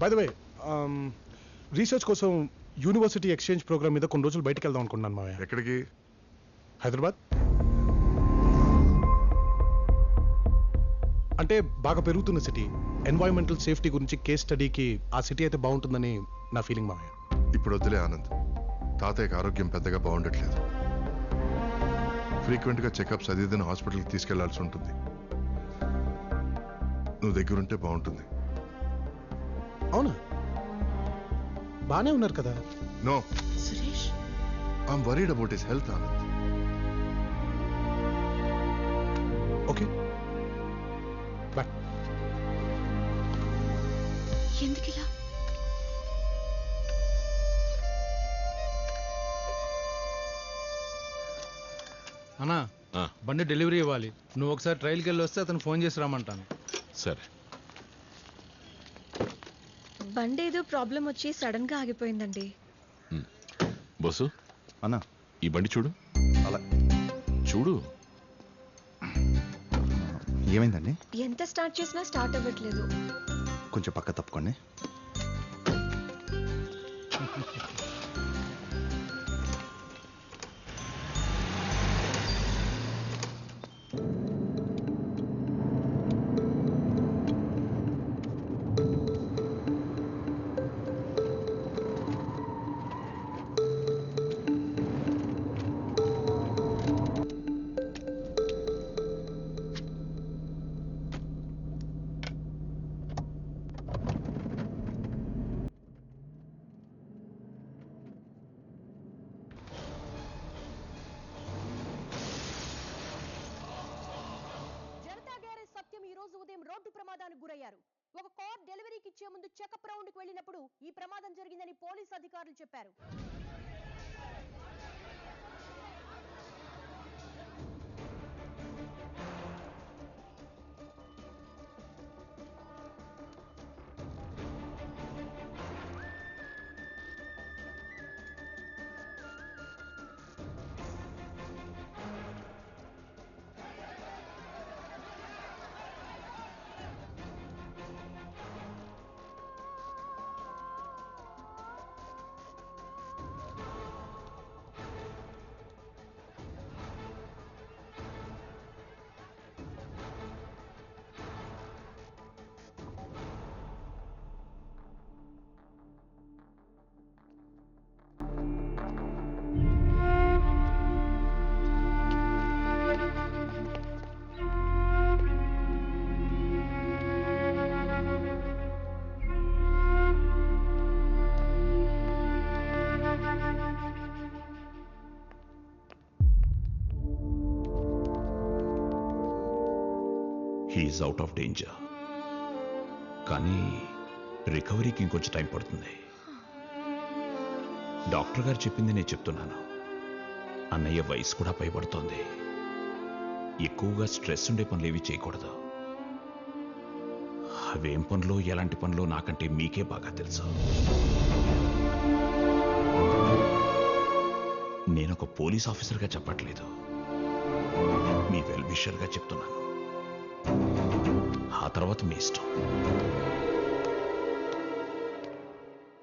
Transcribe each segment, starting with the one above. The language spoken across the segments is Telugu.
బై ద వే రీసెర్చ్ కోసం యూనివర్సిటీ ఎక్స్చేంజ్ ప్రోగ్రామ్ మీద కొన్ని రోజులు బయటకు వెళ్దాం అనుకున్నాను మావయ్య. ఎక్కడికి? హైదరాబాద్. అంటే బాగా పెరుగుతున్న సిటీ, ఎన్వైరన్మెంటల్ సేఫ్టీ గురించి కేస్ స్టడీకి ఆ సిటీ అయితే బాగుంటుందని నా ఫీలింగ్ మావయ్య. ఇప్పుడు వద్దులే ఆనంద్, తాతయ్యకి ఆరోగ్యం పెద్దగా బాగుండట్లేదు. ఫ్రీక్వెంట్గా చెకప్స్ అదిదని హాస్పిటల్కి తీసుకెళ్లాల్సి ఉంటుంది. నువ్వు దగ్గరుంటే బాగుంటుంది. అవునా? బానే ఉన్నారు కదా? No Suresh, I'm worried about his health Anand. Okay bye. ఎందుకిలా? అన్నా బండి డెలివరీ ఇవ్వాలి. నువ్వు ఒకసారి ట్రైల్కి వెళ్ళి వస్తే అతను ఫోన్ చేసి రమ్మంటాను. సరే. బండి ఏదో ప్రాబ్లం వచ్చి సడన్ గా ఆగిపోయిందండి. బస్సు అన్నా ఈ బండి చూడు. అలా చూడు. ఏమైందండి? ఎంత స్టార్ట్ చేసినా స్టార్ట్ అవ్వట్లేదు. కొంచెం పక్క తప్పుకోండి. రోడ్డు ప్రమాదానికి గురయ్యారు. ఒక కార్ డెలివరీకి ఇచ్చే ముందు చెకప్ రౌండ్ కి వెళ్ళినప్పుడు ఈ ప్రమాదం జరిగిందని పోలీస్ అధికారులు చెప్పారు. హీఈస్ అవుట్ ఆఫ్ డేంజర్, కానీ రికవరీకి ఇంకొంచెం టైం పడుతుంది. డాక్టర్ గారు చెప్పింది నేను చెప్తున్నాను. అన్నయ్య వయసు కూడా పైబడుతోంది. ఎక్కువగా స్ట్రెస్ ఉండే పనులు ఏవి చేయకూడదు. అవేం పనులు ఎలాంటి పనులు నాకంటే మీకే బాగా తెలుసు. నేనొక పోలీస్ ఆఫీసర్గా చెప్పట్లేదు, మీ వెల్ విషర్గా చెప్తున్నాను. ఆ తర్వాత మీ ఇష్టం.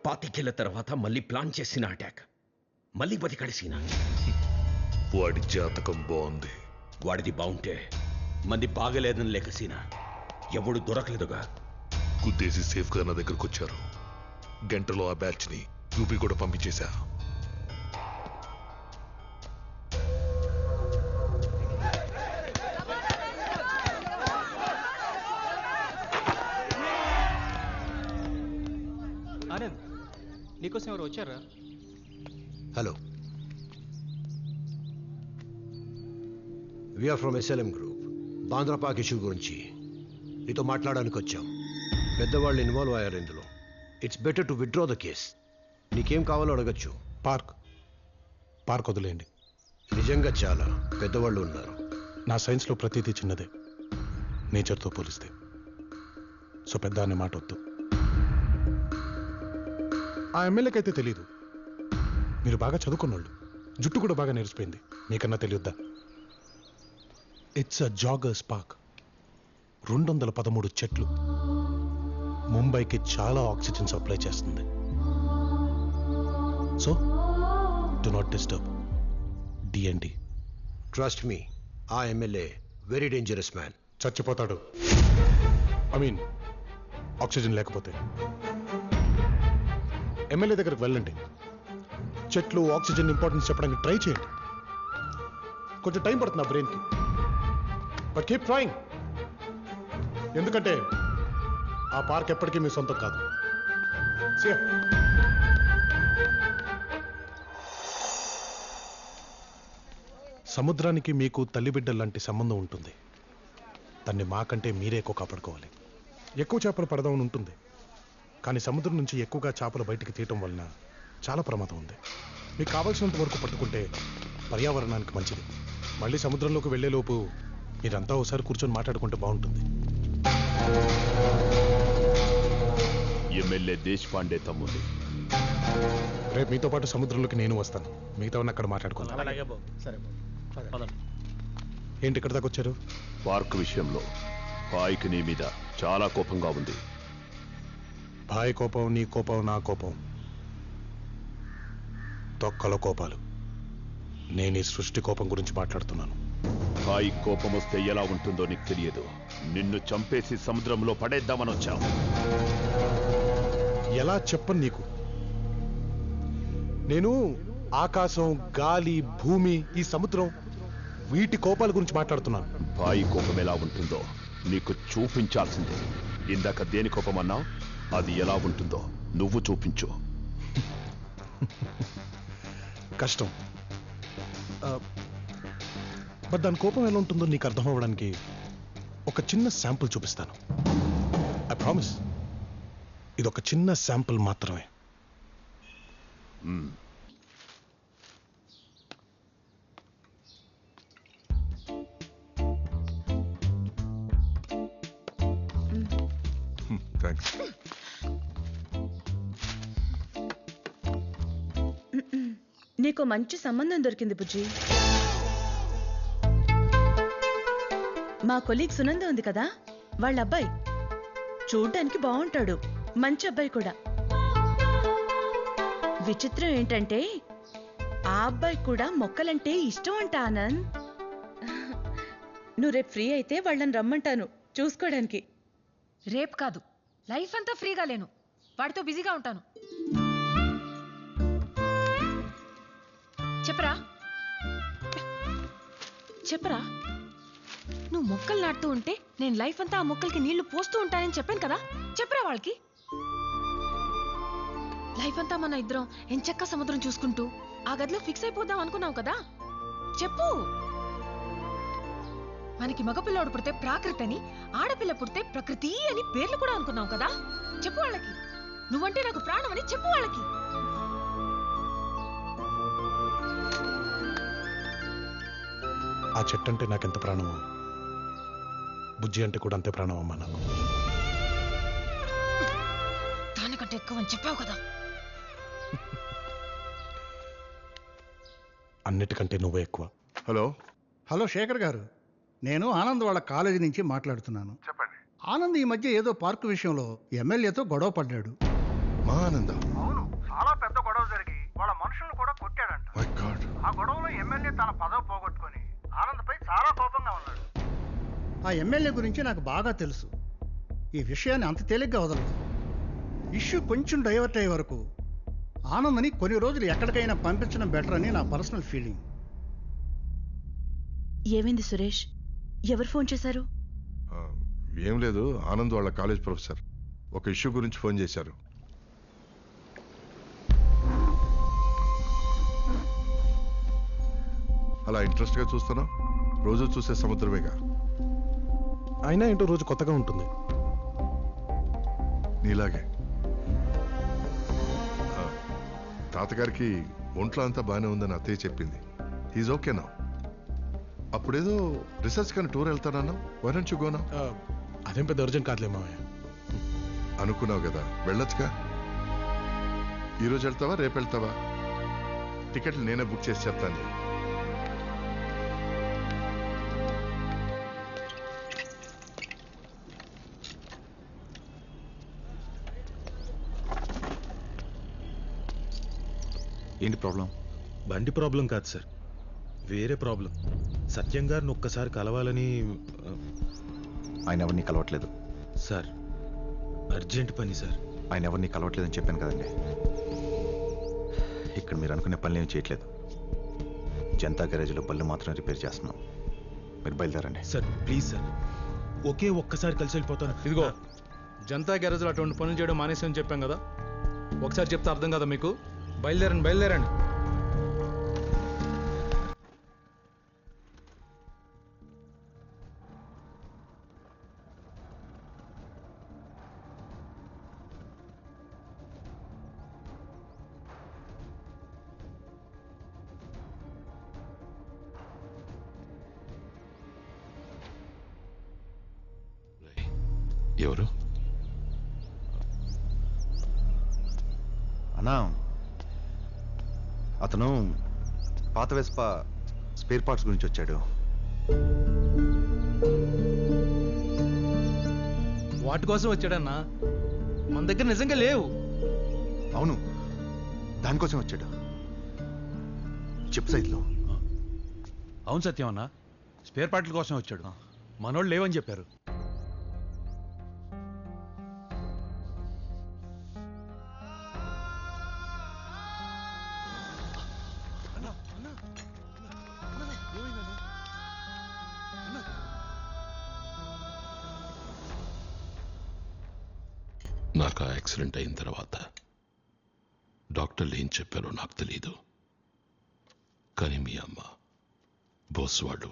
పాతికేళ్ల తర్వాత మళ్ళీ ప్లాన్ చేసిన అటాక్, మళ్ళీ బతికడిసిన. వాడి జాతకం బాగుంది. వాడిది బాగుంటే మంది బాగలేదని లేకసీన ఎవడు దొరకలేదుగా. గుద్దేసి సేఫ్గా నా దగ్గరకు వచ్చారు. గంటలో ఆ బ్యాచ్ని యూపీ కూడా పంపించేశా. ఆనంద్, నీకోసం ఎవరు వచ్చారా? Hello, we are from SLM group. బాంద్రాపాక్ ఇష్యూ గురించి నీతో మాట్లాడడానికి వచ్చాం. పెద్దవాళ్ళు ఇన్వాల్వ్ అయ్యారు ఇందులో. It's better to withdraw the case. నీకేం కావాలో అడగచ్చు. పార్క్ వదిలేయండి. నిజంగా చాలా పెద్దవాళ్ళు ఉన్నారు. నా సైన్స్లో ప్రతిదీ చిన్నదే నేచర్తో పోలిస్తే. సో పెద్ద అనే మాట వద్దు. ఆ ఎమ్మెల్యేకి అయితే తెలీదు. మీరు బాగా చదువుకున్నోళ్ళు, జుట్టు కూడా బాగా నేర్చిపోయింది. మీకన్నా తెలియద్దా? It's a joggers park. 213 చెట్లు, ముంబైకి చాలా ఆక్సిజన్ సప్లై చేస్తుంది. So do not disturb DND. Trust me, ఆ ఎమ్మెల్యే వెరీ డేంజరస్ మ్యాన్. చచ్చిపోతాడు. ఐ మీన్ ఆక్సిజన్ లేకపోతే. ఎమ్మెల్యే దగ్గరికి వెళ్ళండి, చెట్లు ఆక్సిజన్ ఇంపార్టెన్స్ చెప్పడానికి ట్రై చేయండి. కొంచెం టైం పడుతుంది ఆ బ్రెయిన్కి, బట్ కీప్ ట్రైయింగ్. ఎందుకంటే ఆ పార్క్ ఎప్పటికీ మీ సొంతం కాదు. See ya. సముద్రానికి మీకు తల్లిబిడ్డల లాంటి సంబంధం ఉంటుంది. దాన్ని మాకంటే మీరే ఎక్కువ కాపాడుకోవాలి. ఎక్కువ చేపలు పడదామని ఉంటుంది, కానీ సముద్రం నుంచి ఎక్కువగా చేపలు బయటికి తీయటం వలన చాలా ప్రమాదం ఉంది. మీకు కావాల్సినంత వరకు పట్టుకుంటే పర్యావరణానికి మంచిది. మళ్ళీ సముద్రంలోకి వెళ్లేలోపు మీరంతా ఒకసారి కూర్చొని మాట్లాడుకుంటే బాగుంటుంది. ఎమ్మెల్యే దేశపాండే తమ్ముడు. రేపు మీతో పాటు సముద్రంలోకి నేను వస్తాను. మిగతావన్నీ అక్కడ మాట్లాడుకుందాం. ఏంటి ఇక్కడ దాకా వచ్చారు? పార్క్ విషయంలో పాయికి నీ మీద చాలా కోపంగా ఉంది. భాయ్ కోపం, నీ కోపం, నా కోపం, తొక్కల కోపాలు. నేను ఈ సృష్టి కోపం గురించి మాట్లాడుతున్నాను. పాయి కోపం వస్తే ఎలా ఉంటుందో నీకు తెలియదు. నిన్ను చంపేసి సముద్రంలో పడేద్దామని వచ్చావు. ఎలా చెప్పను నీకు? నేను ఆకాశం, గాలి, భూమి, ఈ సముద్రం, వీటి కోపాల గురించి మాట్లాడుతున్నాను. పాయి కోపం ఎలా ఉంటుందో నీకు చూపించాల్సిందే. ఇందాక దేని కోపం అన్నావు? అది ఎలా ఉంటుందో నువ్వు చూపించు. కష్టం. బట్ దాని కోపం ఎలా ఉంటుందో నీకు అర్థం అవ్వడానికి ఒక చిన్న శాంపుల్ చూపిస్తాను. ఐ ప్రామిస్, ఇది ఒక చిన్న శాంపుల్ మాత్రమే. థ్యాంక్స్. నీకు మంచి సంబంధం దొరికింది బుజ్జి. మా కొలీగ్ సునంద ఉంది కదా, వాళ్ళ అబ్బాయి చూడ్డానికి బాగుంటాడు, మంచి అబ్బాయి కూడా. విచిత్రం ఏంటంటే ఆ అబ్బాయి కూడా మొక్కలంటే ఇష్టం అంట. ఆనంద్, నువ్వు రేపు ఫ్రీ అయితే వాళ్ళని రమ్మంటాను చూసుకోవడానికి. రేపు కాదు, లైఫ్ అంతా ఫ్రీగా లేను, వాడితో బిజీగా ఉంటాను. చెప్పరా చెప్పరా, నువ్వు మొక్కలు నాటుతూ ఉంటే నేను లైఫ్ అంతా ఆ మొక్కలకి నీళ్లు పోస్తూ ఉంటానని చెప్పాను కదా. చెప్పరా వాళ్ళకి. లైఫ్ అంతా మన ఇద్దరం ఎంచక్క సముద్రం చూసుకుంటూ ఆ గదిలో ఫిక్స్ అయిపోదాం అనుకున్నావు కదా. చెప్పు. మనకి మగపిల్లాడు పుడితే ప్రాకృతి అని, ఆడపిల్ల పుడితే ప్రకృతి అని పేర్లు కూడా అనుకున్నావు కదా. చెప్పు వాళ్ళకి. నువ్వంటే నాకు ప్రాణం అని చెప్పు వాళ్ళకి. ఆ చెట్టు అంటే నాకెంత ప్రాణమో, బుజ్జి అంటే కూడా అంతే ప్రాణం అమ్మా నాకు. దానికంటే ఎక్కువ అని చెప్పావు కదా. అన్నిటికంటే నువ్వే ఎక్కువ. హలో హలో శేఖర్ గారు, నేను ఆనంద్ వాళ్ళ కాలేజీ నుంచి మాట్లాడుతున్నాను. చెప్పండి. ఆనంద్ ఈ మధ్య ఏదో పార్కు విషయంలో ఎమ్మెల్యేతో గొడవ పడ్డాడు. మా ఆనంద? అవును, చాలా పెద్ద గొడవ జరిగి వాళ్ళ మనుషులను కూడా కొట్టాడంట. My God. ఆ గొడవలో ఎమ్మెల్యే తన పదవి పోగొట్టుకొని ఆనంద్పై చాలా కోపంగా ఉన్నాడు. ఆ ఎమ్మెల్యే గురించి నాకు బాగా తెలుసు. ఈ విషయాన్ని అంత తేలిగ్గా వదలదు. ఇష్యూ కొంచెం డైవర్ట్ అయ్యే వరకు ఆనంద్ని కొన్ని రోజులు ఎక్కడికైనా పంపించడం బెటర్ అని నా పర్సనల్ ఫీలింగ్. ఏమైంది సురేష్? ఎవరు ఫోన్ చేశారు? ఏం లేదు, ఆనంద్ వాళ్ళ కాలేజ్ ప్రొఫెసర్ ఒక ఇష్యూ గురించి ఫోన్ చేశారు. అలా ఇంట్రెస్ట్గా చూస్తున్నావు? రోజు చూసే సముద్రమేగా. అయినా ఏంటో రోజు కొత్తగా ఉంటుంది. నీలాగే. తాతగారికి ఒంట్లో అంతా బాగానే ఉందని అత్తయ్య చెప్పింది. హీజ్ ఓకే నా. అప్పుడేదో రీసెర్చ్ కానీ టూర్ వెళ్తానన్నా, why don't you go now? అదేం పెద్ద అర్జెంట్ కాదులే మావయ్య. అనుకున్నావు కదా, వెళ్ళొచ్చుగా. ఈరోజు వెళ్తావా, రేపు వెళ్తావా? టికెట్లు నేనే బుక్ చేసి చెప్తాను. ఏంటి ప్రాబ్లం? బండి ప్రాబ్లం కాదు సార్, వేరే ప్రాబ్లం. సత్యం గారిని ఒక్కసారి కలవాలని. ఆయన ఎవరిని కలవట్లేదు సార్, అర్జెంట్ పని సార్. ఆయన ఎవరిని కలవట్లేదని చెప్పాను కదండి. ఇక్కడ మీరు అనుకునే పనులు ఏం చేయట్లేదు. జనతా గ్యారేజ్లో బళ్ళు మాత్రం రిపేర్ చేస్తున్నాం. మీరు బయలుదేరండి. సార్ ప్లీజ్ సార్, ఒక్కసారి కలిసి వెళ్ళిపోతాను. ఇదిగో, జనతా గ్యారేజ్లో అటువంటి పనులు చేయడం మానేసని చెప్పాం కదా, ఒకసారి చెప్తే అర్థం కదా మీకు. బయలుదేరండి. ఎవరు? అన్నా, అతను పాత వెస్పా స్పేర్ పార్ట్స్ గురించి వచ్చాడు. వాటి కోసం వచ్చాడన్నా, మన దగ్గర నిజంగా లేవు. అవును, దానికోసం వచ్చాడు. చిప్ సైజులో. అవును సత్యం అన్న, స్పేర్ పార్ట్ల కోసం వచ్చాడు. మనోళ్ళు లేవని చెప్పారు. నాకు ఆ యాక్సిడెంట్ అయిన తర్వాత డాక్టర్లు ఏం చెప్పారో నాకు తెలియదు, కానీ మీ అమ్మ, బోస్ వాళ్ళు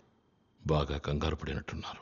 బాగా కంగారు పడినట్టున్నారు.